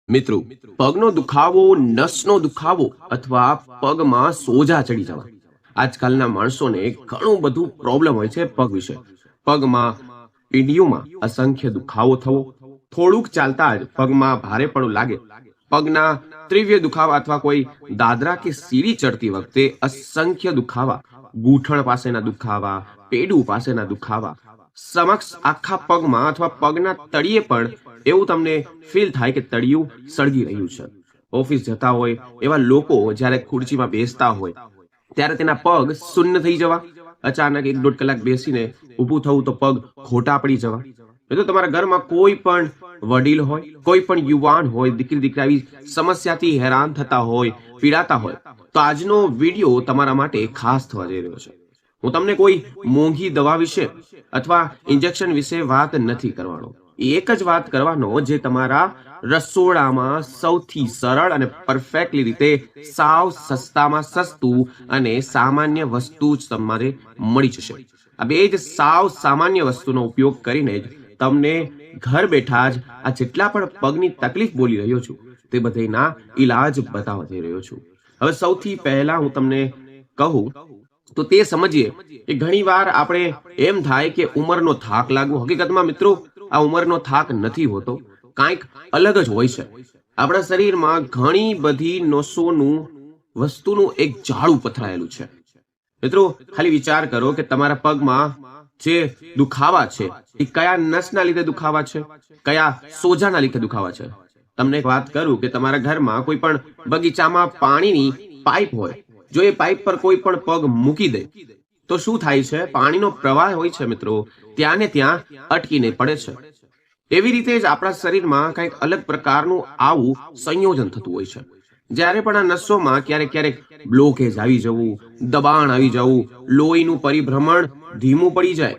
મિત્રો, પગનો દુખાવો, નસનો દુખાવો અથવા પગમાં સોજા ચડી જવા. આજકાલના માણસોને ઘણું બધું પ્રોબ્લેમ હોય છે પગ વિશે. પગમાં, પીઢીઓમાં અસંખ્ય દુખાવો થવો, થોડુંક ચાલતા જ પગમાં ભારેપણું લાગે, પગના તીવ્ર દુખાવા અથવા કોઈ દાદરા કે સીડી ચડતી વખતે અસંખ્ય દુખાવા, ગૂંઠણ પાસેના દુખાવા, પેડું પાસેના દુખાવા, સમક્ષ આખા પગમાં અથવા પગના તળિયે પણ એવું તમને ફીલ થાય કે તળિયું સળગી રહ્યું છે. ઓફિસ જતા હોય એવા લોકો જ્યારે ખુરશીમાં બેસતા હોય ત્યારે તેના પગ શૂન્ય થઈ જવા, અચાનક 1-1.5 કલાક બેસીને ઊભું થવું તો પગ ખોટા પડી જવા. તો તમારા ઘરમાં કોઈ પણ વડીલ હોય, કોઈ પણ યુવાન હોય, દીકરી દીકરા આવી સમસ્યાથી હેરાન થતા હોય, પીડાતા હોય, તો આજનો વિડીયો તમારા માટે ખાસ થવા જઈ રહ્યો છે. હું તમને કોઈ મોંઘી દવા વિશે અથવા ઇન્જેક્શન વિશે વાત નથી કરવાનો. એક જ વાત કરવાનો જે તમારા રસોડામાં સૌથી સરળ અને પરફેક્ટલી રીતે સાવ સસ્તામાં સસ્તું અને સામાન્ય વસ્તુ જ તમારે મળી જશે. આ બે જ સાવ સામાન્ય વસ્તુનો ઉપયોગ કરીને જ તમને ઘર બેઠા જ આ જેટલા પણ પગની તકલીફ બોલી રહ્યો છું તે બધાના ઈલાજ બતાવવા જઈ રહ્યો છું. હવે સૌથી પહેલા હું તમને કહું તો તે સમજીએ કે ઘણીવાર આપણે એમ થાય કે ઉંમરનો થાક લાગવો. હકીકતમાં મિત્રો, આ ઉંમરનો થાક નથી હોતો, કાંઈક અલગ જ હોય છે. આપણા શરીરમાં ઘણી બધી નસોનું વસ્તુનું એક જાળું પથરાયેલું છે. મિત્રો, ખાલી વિચાર કરો કે તમારા પગમાં જે દુખાવા છે એ કયા નસના લીધે દુખાવા છે, કયા સોજાના લીધે દુખાવા છે. તમને એક વાત કરું કે તમારા ઘરમાં કોઈ પણ બગીચામાં પાણીની પાઇપ હોય, જો એ પાઇપ પર કોઈ પણ પગ મૂકી દે તો શું થાય છે? પાણીનો પ્રવાહ હોય છે મિત્રો, ત્યાં ને ત્યાં અટકીને પડે છે. એવી રીતે જ આપણા શરીરમાં કંઈક અલગ પ્રકારનું આવું સંયોજન થતું હોય છે. જ્યારે પણ આ નસોમાં ક્યારેક ક્યારેક બ્લોકેજ આવી જવું, દબાણ આવી જવું, લોહીનું પરિભ્રમણ ધીમું પડી જાય,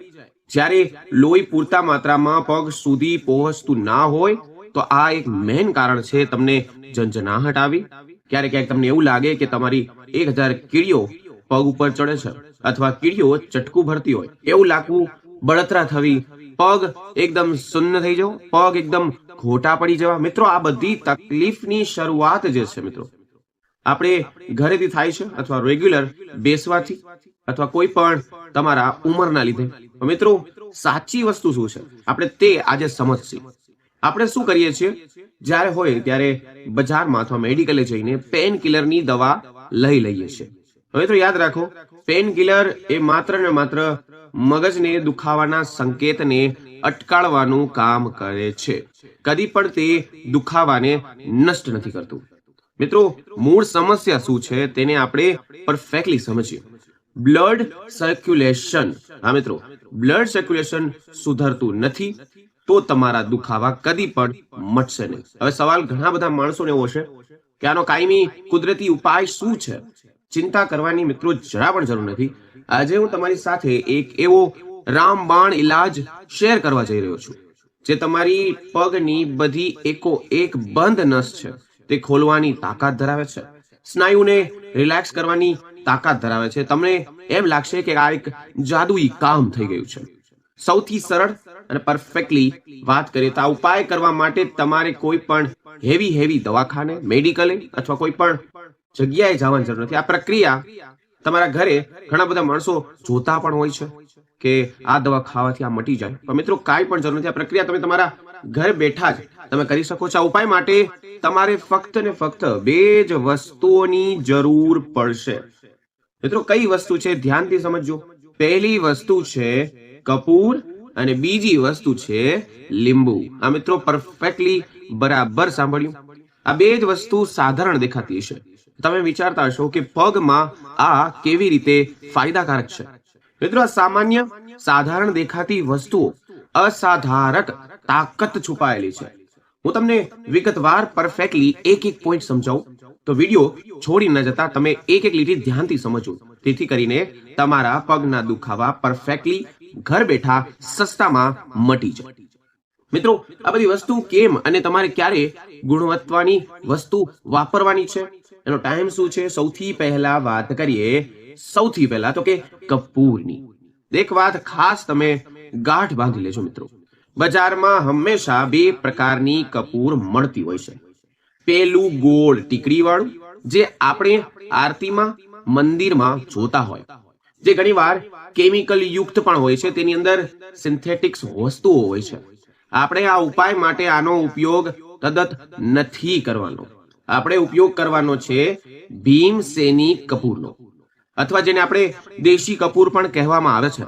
જ્યારે લોહી પૂરતા માત્રામાં પગ સુધી પહોંચતું ના હોય તો આ એક મેઇન કારણ છે. તમને ઝંઝનાહટ આવી, ક્યારેક ક્યારેક તમને એવું લાગે કે તમારી 1000 કીડીઓ પગ ઉપર ચડે છે અથવા કીડીઓ ચટકું ભરતી હોય એવું લાગવું, બળતરા થવી, પગ એકદમ શૂન્ય થઈ જવો, પગ એકદમ ખોટા પડી જવા. મિત્રો, આ બધી તકલીફની શરૂઆત જે છે મિત્રો, આપણે ઘરેથી થાય છે અથવા રેગ્યુલર બેસવાથી અથવા કોઈ પણ તમારા ઉંમરના લીધે. મિત્રો, સાચી વસ્તુ શું છે આપણે તે આજે સમજશે. આપણે શું કરીએ છીએ? જ્યારે હોય ત્યારે બજારમાં અથવા મેડિકલે જઈને પેન કિલરની દવા લઈ લઈએ છીએ. હવે તો યાદ રાખો, પેન કિલર એ માત્ર ને માત્ર મગજને દુખાવાના સંકેતને અટકાળવાનું કામ કરે છે, કદી પણ તે દુખાવાને નષ્ટ નથી કરતું. મિત્રો, મૂળ સમસ્યા શું છે તેને આપણે પરફેક્ટલી સમજીએ. Blood circulation. હા મિત્રો, બ્લડ સર્ક્યુલેશન સુધરતું નથી તો તમારા દુખાવા કદી પણ મટશે નહીં. હવે સવાલ ઘણા બધા માણસોને એવો છે કે આનો કાયમી કુદરતી ઉપાય શું છે? ચિંતા કરવાની મિત્રો જરા પણ જરૂર નથી. આજે હું તમારી સાથે એક એવો રામબાણ ઇલાજ શેર કરવા જઈ રહ્યો છું જે તમારી પગની બધી એક બંધ નસ છે તે ખોલવાની તાકાત ધરાવે છે, સ્નાયુને રિલેક્સ કરવાની તાકાત ધરાવે છે. તમને એમ લાગશે કે આ એક જાદુઈ કામ થઈ ગયું છે. સૌથી સરળ અને પરફેક્ટલી વાત કરીએ તો આ ઉપાય કરવા માટે તમારે કોઈ પણ હેવી દવાખાને, મેડિકલે અથવા કોઈ પણ જગ્યાએ જવાની જરૂર નથી. આ પ્રક્રિયા તમારા ઘરે ઘણા બધા માણસો જોતા પણ હોય છે કે આ દવા ખાવાથી આ મટી જાય. પણ મિત્રો, કાંઈ પણ જરૂર નથી. આ પ્રક્રિયા તમે તમારા ઘરે બેઠા જ તમે કરી શકો છો. આ ઉપાય માટે તમારે ફક્ત ને ફક્ત 2 જ વસ્તુઓની જરૂર પડશે. મિત્રો, કઈ વસ્તુ છે ધ્યાનથી સમજજો. પહેલી વસ્તુ છે કપૂર અને બીજી વસ્તુ છે લીંબુ. આ મિત્રો પરફેક્ટલી બરાબર સાંભળ્યું. આ બે જ વસ્તુ સાધારણ દેખાતી હશે. તમે વિચારતા હશો કે પગમાં આ કેવી રીતે ફાયદાકારક છે. મિત્રો, આ સામાન્ય સાધારણ દેખાતી વસ્તુઓ અસાધારક તાકાત છુપાયેલી છે. હું તમને વિગતવાર પરફેક્ટલી એક પોઈન્ટ સમજાવું તો વિડીયો છોડી ન જતા તમે એક લીટી ધ્યાનથી સમજો, તેથી કરીને તમારા પગના દુખાવા પરફેક્ટલી ઘર બેઠા સસ્તામાં મટી જાય. મિત્રો, આ બધી વસ્તુ કેમ અને તમારે ક્યારે ગુણવત્તાની વસ્તુ વાપરવાની છે, એનો ટાઈમ શું છે? સૌથી પહેલા વાત કરીએ સૌથી પહેલા તો કે કપૂરની. એક વાત ખાસ તમે ગાંઠ બાંધી લેજો મિત્રો, બજારમાં હંમેશા 2 પ્રકારની કપૂર મળતી હોય છે. પેલું ગોળ ટીકડી વાળું, જે આપણે આરતીમાં મંદિરમાં જોતા હોય, જે ઘણીવાર કેમિકલ યુક્ત પણ હોય છે, તેની અંદર સિન્થેટિક્સ વસ્તુઓ હોય છે. આપણે આ ઉપાય માટે આનો ઉપયોગ તદ્દન નથી કરવાનો. આપણે ઉપયોગ કરવાનો છે ભીમસેની કપૂરનો, અથવા જેને આપણે દેશી કપૂર પણ કહેવામાં આવે છે.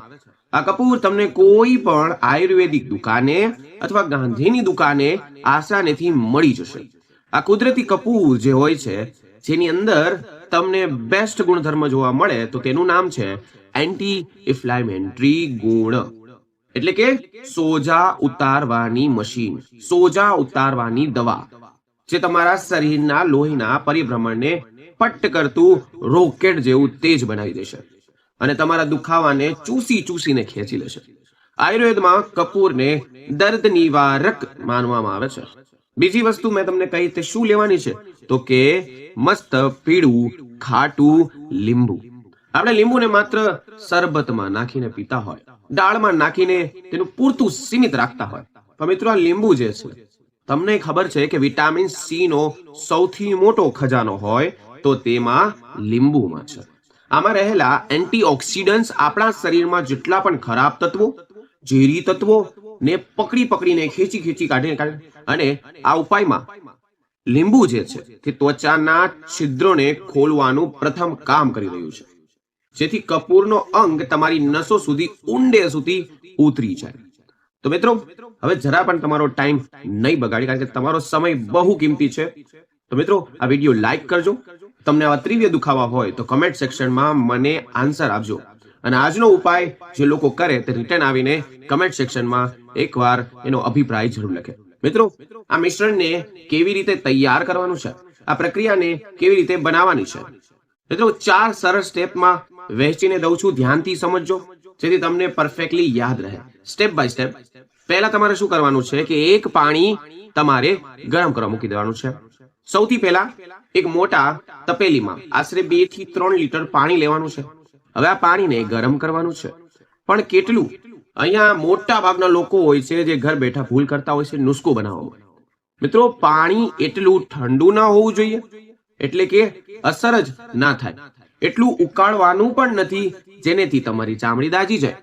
આ કપૂર તમને કોઈ પણ આયુર્વેદિક દુકાને અથવા ગાંધીની દુકાને આસાનીથી મળી જશે. આ કુદરતી કપૂર જે હોય છે, જેની અંદર તમને બેસ્ટ ગુણધર્મ જોવા મળે, તો તેનું નામ છે એન્ટી ઇન્ફ્લેમેટરી ગુણ, એટલે કે સોજા ઉતારવાની મશીન, સોજા ઉતારવાની દવા, જે તમારા શરીરના લોહીના પરિભ્રમણને પટ્ટ કરતું રોકેટ જેવું તેજ બનાવી દેશે અને તમારા દુખાવાને ચૂસીને ખેંચી લેશે. આયુર્વેદમાં કપૂરને દર્દ નિવારક માનવામાં આવે છે. બીજી વસ્તુ મેં તમને કહી તે શું લેવાની છે, તો કે મસ્ત પીળું ખાટું લીંબુ. આપણે લીંબુને માત્ર શરબતમાં નાખીને પીતા હોય, દાળમાં નાખીને તેનું પૂરતું સીમિત રાખતા હોય, પણ મિત્રો આ લીંબુ જે છે, તમને ખબર છે કે વિટામિન સી નો સૌથી મોટો ખજાનો હોય તો તેમાં લીંબુમાં છે. આમાં રહેલા એન્ટીઓક્સિડન્ટ્સ આપણા શરીરમાં જેટલા પણ ખરાબ તત્વો, ઝેરી તત્વો ને પકડીને ખેંચી કાઢે. અને આ ઉપાયમાં લીંબુ જે છે તે ત્વચાના છિદ્રોને ખોલવાનું પ્રથમ કામ કરી રહ્યું છે, જેથી કપૂરનો અંગ તમારી નસો સુધી ઊંડે સુધી ઉતરી જાય. તો મિત્રો, હવે જરા પણ તમારો ટાઈમ નહીં બગાડી, કારણ કે તમારો સમય બહુ કિંમતી છે. તો મિત્રો, આ વિડીયો લાઈક કરજો. તમને આવા તીવ્ર દુખાવા હોય તો કમેન્ટ સેક્શનમાં મને આન્સર આપજો, અને આજનો ઉપાય જે લોકો કરે તે રિટર્ન આવીને કમેન્ટ સેક્શનમાં એકવાર એનો અભિપ્રાય જરૂર લખે. મિત્રો, આ મિશ્રણને કેવી રીતે તૈયાર કરવાનું છે, આ પ્રક્રિયાને કેવી રીતે બનાવવાની છે, મિત્રો 4 સરળ સ્ટેપમાં વહેંચીને દઉં છું. ધ્યાનથી સમજજો, જેથી તમને પરફેક્ટલી યાદ રહે. Step by step. પહેલા તમારે શું કરવાનું છે કે એક પાણી તમારે ગરમ કરવા મૂકી દેવાનું છે. સૌથી પહેલા એક મોટા તપેલીમાં આશરે 2 થી 3 લીટર પાણી લેવાનું છે. હવે આ પાણીને ગરમ કરવાનું છે, પણ કેટલું? અહીંયા મોટા ભાગના લોકો હોય છે જે ઘર બેઠા ભૂલ કરતા હોય છે નુસ્ખો બનાવવામાં. મિત્રો, પાણી એટલું ઠંડુ ના હોવું જોઈએ, એટલે કે અસર જ ના થાય. એટલું ઉકાળવાનું પણ નથી જેનેથી તમારી ચામડી દાજી જાય.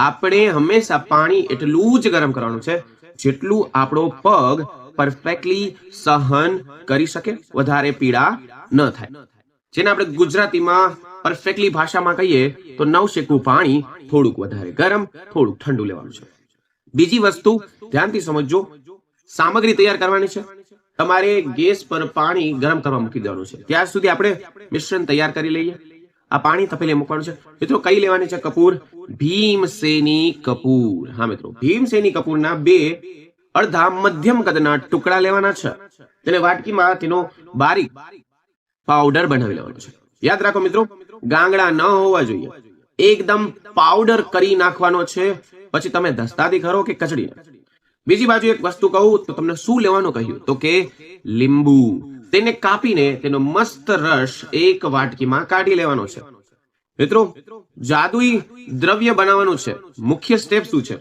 આપણે હંમેશા પાણી એટલું જ ગરમ કરવાનું છે જેટલું આપણો પગ પરફેક્ટલી સહન કરી શકે, વધારે પીડા ન થાય. જેને આપણે ગુજરાતીમાં પરફેક્ટલી ભાષામાં કહીએ તો નવશેકું પાણી, થોડુંક વધારે ગરમ, થોડુંક ઠંડુ લેવાનું છે. બીજી વસ્તુ ધ્યાનથી સમજજો, સામગ્રી તૈયાર કરવાની છે. તમારે ગેસ પર પાણી ગરમ કરવા મૂકી દેવાનું છે. ત્યાર સુધી આપણે મિશ્રણ તૈયાર કરી લઈએ. આ પાણી તપેલી મૂકવાનું છે. મિત્રો, કઈ લેવાની છે કપૂર? ભીમસેની કપૂર. હા મિત્રો, ભીમસેની કપૂરના 2 અડધા મધ્યમ કદના ટુકડા લેવાના છે. તેને વાટકીમાં તેનો બારીક પાવડર બનાવી લેવાનો છે. યાદ રાખો મિત્રો, ગાંગડા ન હોવા જોઈએ, એકદમ પાવડર કરી નાખવાનો છે. પછી તમે દસ્તાથી કરો કે કચડી. બીજી બાજુ એક વસ્તુ કહું તો તમને શું લેવાનું કહ્યું, તો કે લીંબુ. તેને કાપીને તેનો મસ્ત રસ એક વાટકીમાં કાઢી લેવાનો છે. મિત્રો, જાદુઈ દ્રવ્ય બનાવવાનું છે. મુખ્ય સ્ટેપ શું છે?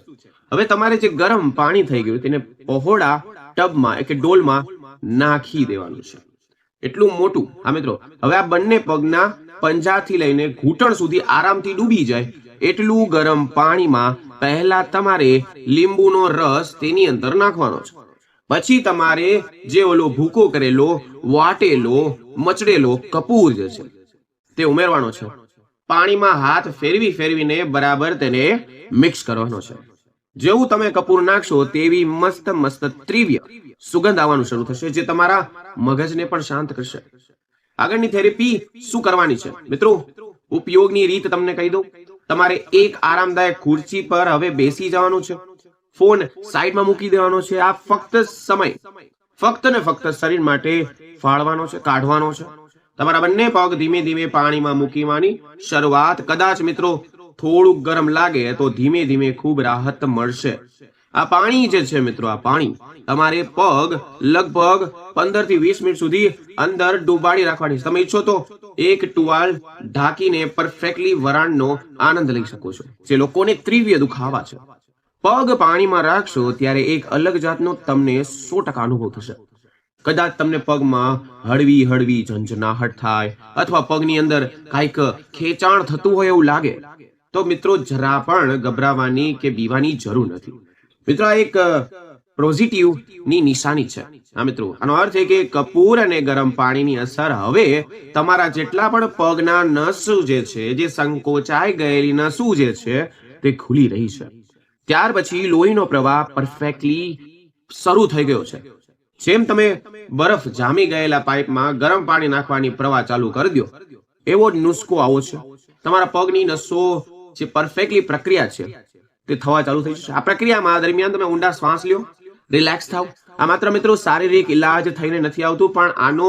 હવે તમારે જે ગરમ પાણી થઈ ગયું તેને પહોળા ટબમાં કે ડોલમાં નાખી દેવાનું છે, એટલું મોટું. હા મિત્રો, હવે આ બંને પગના પંજાથી લઈને ઘૂંટણ સુધી આરામથી ડૂબી જાય એટલું ગરમ પાણીમાં પહેલા તમારે લીંબુનો રસ તેની અંદર નાખવાનો છે. પછી તમારે જે ઓલો ભૂકો કરેલો, વાટેલો, મચડેલો કપૂર જે છે તે ઉમેરવાનો છે. પાણીમાં હાથ ફેરવીને બરાબર તેને મિક્સ કરવાનો છે. જેવું તમે કપૂર નાખશો તેવી મસ્ત તીવ્ર સુગંધ આવવાનું શરૂ થશે, જે તમારા મગજને પણ શાંત કરશે. આગળની થેરેપી શું કરવાની છે? મિત્રો, ઉપયોગની રીત તમને કહી દઉં. તમારે એક આરામદાયક ખુરશી પર હવે બેસી જવાનું છે. ફોન સાઈડમાં મૂકી દેવાનો છે. આ ફક્ત ને ફક્ત શરીર માટે ફાળવાનો છે, કાઢવાનો છે. તમારા બંને પગ ધીમે પાણીમાં મૂકવાની શરૂઆત. કદાચ મિત્રો થોડુંક ગરમ લાગે તો ધીમે ખૂબ રાહત મળશે. આ પાણી જે છે મિત્રો, આ પાણી તમારે પગ લગભગ 15 થી 20 મિનિટ સુધી અંદર ડુબાડી રાખવાની. તમે ઈચ્છો તો એક ટુવાલ ઢાંકીને પરફેક્ટલી વરાળનો આનંદ લઈ શકો છો. જે લોકોને તીવ્ર દુખાવા છે, પગ પાણીમાં રાખશો ત્યારે એક અલગ જાતનો તમને 100% અનુભવ થશે. કદાચ તમને પગમાં હળવી હળવી ઝંઝનાહટ થાય અથવા પગની અંદર કાંઈક ખેંચાણ થતું હોય એવું લાગે, તો મિત્રો જરા પણ ગભરાવાની કે બીવાની જરૂર નથી. મિત્રો આ એક પોઝિટિવ ની નિશાની છે. હા મિત્રો, આનો અર્થ છે કે કપૂર અને ગરમ પાણીની અસર હવે તમારા જેટલા પણ પગના નસો જે છે, જે સંકોચાઈ ગયેલી નસો જે છે તે ખુલી રહી છે. ત્યાર પછી લોહીનો પ્રવાહ પરફેક્ટલી શરૂ થઈ ગયો છે. જેમ તમે બરફ જામી ગયેલા પાઇપમાં ગરમ પાણી નાખવાની પ્રવાહ ચાલુ કરી દો, એવો જ નુસ્ખો આવો છે. તમારા પગની નસો જે પરફેક્ટલી પ્રક્રિયા છે તે થવા ચાલુ થઈ જશે. આ પ્રક્રિયામાં દરમિયાન તમે ઊંડા શ્વાસ લ્યો, રિલેક્સ થાવ. આ માત્ર મિત્રો શારીરિક ઇલાજ થઈને નથી આવતું, પણ આનો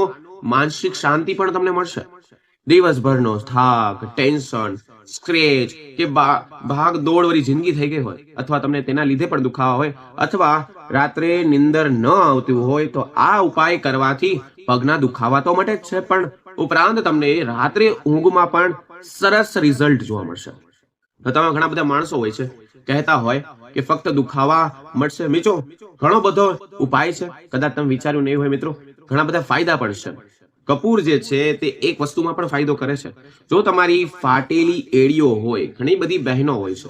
માનસિક શાંતિ પણ તમને મળશે. દિવસભરનો થાક, ટેન્શન, સ્ક્રેચ કે ભાગ દોડ વાળી જિંદગી થઈ ગઈ હોય, અથવા તમને તેના લીધે પણ દુખાવા હોય, અથવા રાત્રે નિંદર ન આવતી હોય, તો આ ઉપાય કરવાથી પગના દુખાવા તો મટે જ છે, પણ ઉપરાંત તમને રાત્રે ઊંઘમાં પણ સરસ રિઝલ્ટ જોવા મળશે. તમે ઘણા બધા માણસો હોય છે કહેતા હોય કે ફક્ત દુખાવા મળશે. મિત્રો ઘણો બધો ઉપાય છે, કદાચ તમે વિચાર્યું નહીં હોય. મિત્રો ઘણા બધા ફાયદા પણ છે. કપૂર જે છે તે એક વસ્તુમાં પણ ફાયદો કરે છે. જો તમારી ફાટેલી એડીઓ હોય, ઘણી બધી બહેનો હોય છે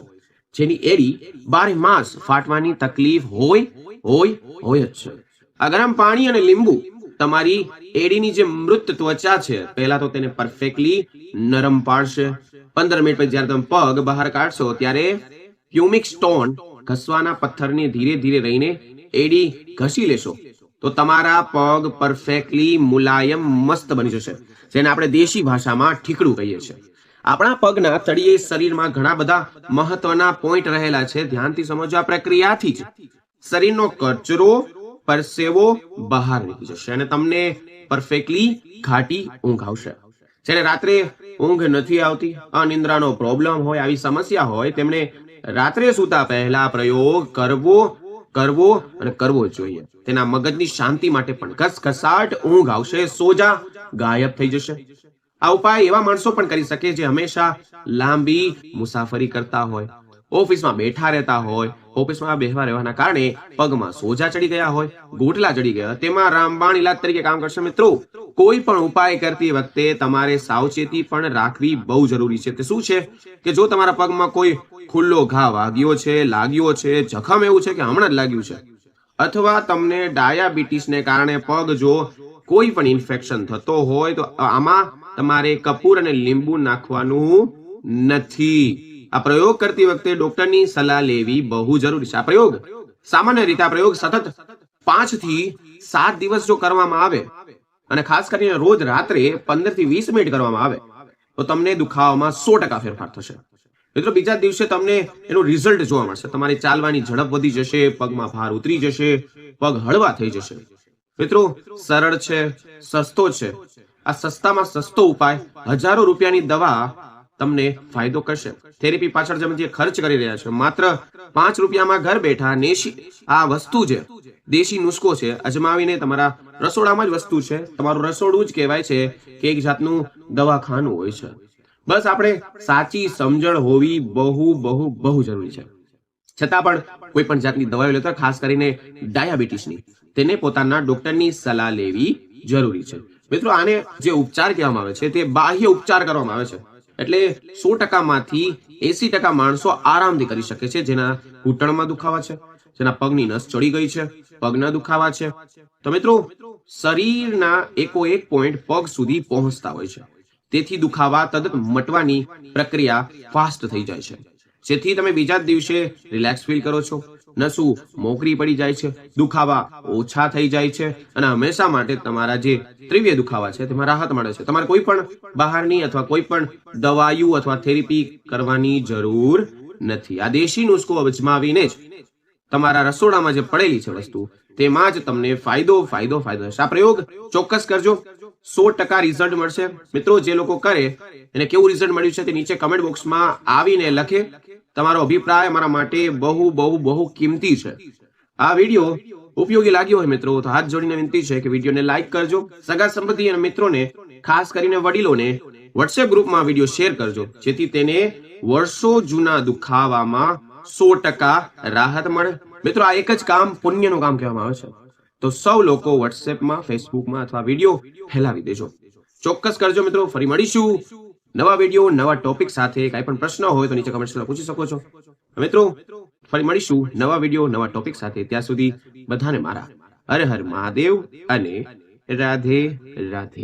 જેની એડી 12 માસ ફાટવાની તકલીફ હોય જ છે. આ ગરમ પાણી અને લીંબુ તમારી એડીની જે મૃત ત્વચા છે, પહેલા તો તેને પરફેક્ટલી નરમ પાડશે. 15 મિનિટ પછી જ્યારે તમે પગ બહાર કાઢશો ત્યારે પ્યુમિક સ્ટોન ઘસવાના પથ્થરની ધીરે ધીરે રહીને એડી ઘસી લેશો તો તમારા પગ પરફેક્ટલી મુલાયમ મસ્ત બની જશે, જેને આપણે દેશી ભાષામાં ઠીકડું કહીએ છીએ. આપણા પગના તળિયે શરીરમાં ઘણા બધા મહત્વના પોઈન્ટ રહેલા છે. ધ્યાનથી સમજો. આ પ્રક્રિયાથી જ શરીરનો કચરો, પરસેવો બહાર નીકળી જશે અને તમને પરફેક્ટલી ઘાટી ઊંઘ આવશે. જેને રાત્રે ઊંઘ નથી આવતી, અનિદ્રાનો પ્રોબ્લેમ હોય, આવી સમસ્યા હોય, તેમણે રાત્રે સૂતા પહેલા પ્રયોગ કરવો જોઈએ. તેના મગજની શાંતિ માટે પણ ઘસઘસાટ ઊંઘ આવશે, સોજા ગાયબ થઈ જશે. આ ઉપાય એવા માણસો પણ કરી શકે જે હંમેશા લાંબી મુસાફરી કરતા હોય, ઓફિસમાં બેઠા રહેતા હોય, ઓફિસમાં બેઠા રહેવાના કારણે પગમાં સોજા ચડી ગયા હોય, ગોટલા ચડી ગયા, તેમાં રામબાણ ઇલાજ તરીકે કામ કરશે. મિત્રો કોઈ પણ ઉપાય કરતી વખતે તમારે સાવચેતી પણ રાખવી બહુ જરૂરી છે. તે શું છે કે જો તમારા પગમાં કોઈ ખુલ્લો ઘા વાગ્યો છે, લાગ્યો છે, જખમ એવું છે કે હમણાં જ લાગ્યું છે, અથવા તમને ડાયાબિટીસને કારણે પગ જો કોઈ પણ ઇન્ફેક્શન થતો હોય, તો આમાં તમારે કપૂર અને લીંબુ નાખવાનું નથી. આ પ્રયોગ કરતી વખતે ડોક્ટરની સલાહ લેવી બહુ જરૂરી છે. આ પ્રયોગ સામાન્ય રીતે સતત 5 થી 7 દિવસ જો કરવામાં આવે, અને ખાસ કરીને રોજ રાત્રે 15 થી 20 મિનિટ કરવામાં આવે, તો તમને દુખાવામાં 100% ફેરફાર થશે. મિત્રો બીજા દિવસે તમને એનું રિઝલ્ટ જોવા મળશે. તમારી ચાલવાની ઝડપ વધી જશે, પગમાં ભાર ઉતરી જશે, પગ હળવા થઈ જશે. મિત્રો સરળ છે, સસ્તો છે. આ સસ્તામાં સસ્તો ઉપાય હજારો રૂપિયાની દવા તમને ફાયદો કરશે. થેરેપી પાછળ તમે જે ખર્ચ કરી રહ્યા છો, માત્ર 5 રૂપિયામાં ઘર બેઠા આ વસ્તુ છે, દેશી નુસ્ખો છે, અજમાવીને તમારા રસોડામાં જ વસ્તુ છે. તમારું રસોડું જ કહેવાય છે કે એક જાતનું દવાખાનું હોય છે. બસ આપણે સાચી સમજણ હોવી બહુ જરૂરી છે. છતાં પણ કોઈ પણ જાતની દવાઓ લેતા, ખાસ કરીને ડાયાબિટીસની, તેને પોતાના ડોક્ટરની સલાહ લેવી જરૂરી છે. મિત્રો આને જે ઉપચાર કહેવામાં આવે છે તે બાહ્ય ઉપચાર કરવામાં આવે છે. એટલે 100% માંથી 80% માણસો આરામથી કરી શકે છે. જેના ઘૂંટણમાં દુખાવા છે, જેના પગની નસ ચડી ગઈ છે, પગના દુખાવા છે, તો મિત્રો શરીરના એકોએક પોઈન્ટ પગ સુધી પહોંચતા હોય છે. તેથી દુખાવા તરત મટવાની પ્રક્રિયા ફાસ્ટ થઈ જાય છે, જેથી તમે બીજા જ દિવસે રિલેક્સ ફીલ કરો છો, નસું મોકરી પડી જાય છે, દુખાવા ઓછા થઈ જાય છે, અને હંમેશા માટે તમારા જે તીવ્ર દુખાવા છે તેમાં રાહત મળે છે. તમારે કોઈ પણ બહારની અથવા કોઈ પણ દવાઈઓ અથવા થેરેપી કરવાની જરૂર નથી. આ દેશી નુસ્ખો અજમાવીને જ તમારા રસોડામાં જે પડેલી છે વસ્તુ, તેમાં જ તમને ફાયદો થશે. આ પ્રયોગ ચોક્કસ કરજો, 100% રિઝલ્ટ મળશે. મિત્રો જે લોકો કરે એને કેવું રિઝલ્ટ મળ્યું છે તે નીચે કમેન્ટ બોક્સમાં આવીને લખે. તમારો અભિપ્રાય મારા માટે બહુ કિંમતી છે. આ વિડીયો ઉપયોગી લાગ્યો હોય મિત્રો તો હાથ જોડીને વિનંતી છે કે વિડીયોને લાઈક કરજો, સગા સંબંધી અને મિત્રોને, ખાસ કરીને વડીલોને વોટ્સએપ ગ્રુપમાં વિડીયો શેર કરજો, જેથી તેને વર્ષો જૂના દુખાવામાં 100% રાહત મળે. મિત્રો આ એક જ કામ પુણ્યનું કામ કહેવામાં આવે છે. તો સૌ લોકો વોટ્સએપમાં, ફેસબુકમાં અથવા વિડીયો ફેલાવી દેજો. ચોક્કસ કરજો મિત્રો. ફરી મળીશું નવા વિડીયો, નવા ટોપિક સાથે. કાંઈ પણ પ્રશ્ન હોય તો નીચે કમેન્ટ્સમાં પૂછી શકો છો. મિત્રો ફરી મળીશું નવા વિડીયો, નવા ટોપિક સાથે. ત્યાં સુધી બધાને મારા હર હર મહાદેવ અને રાધે રાધે.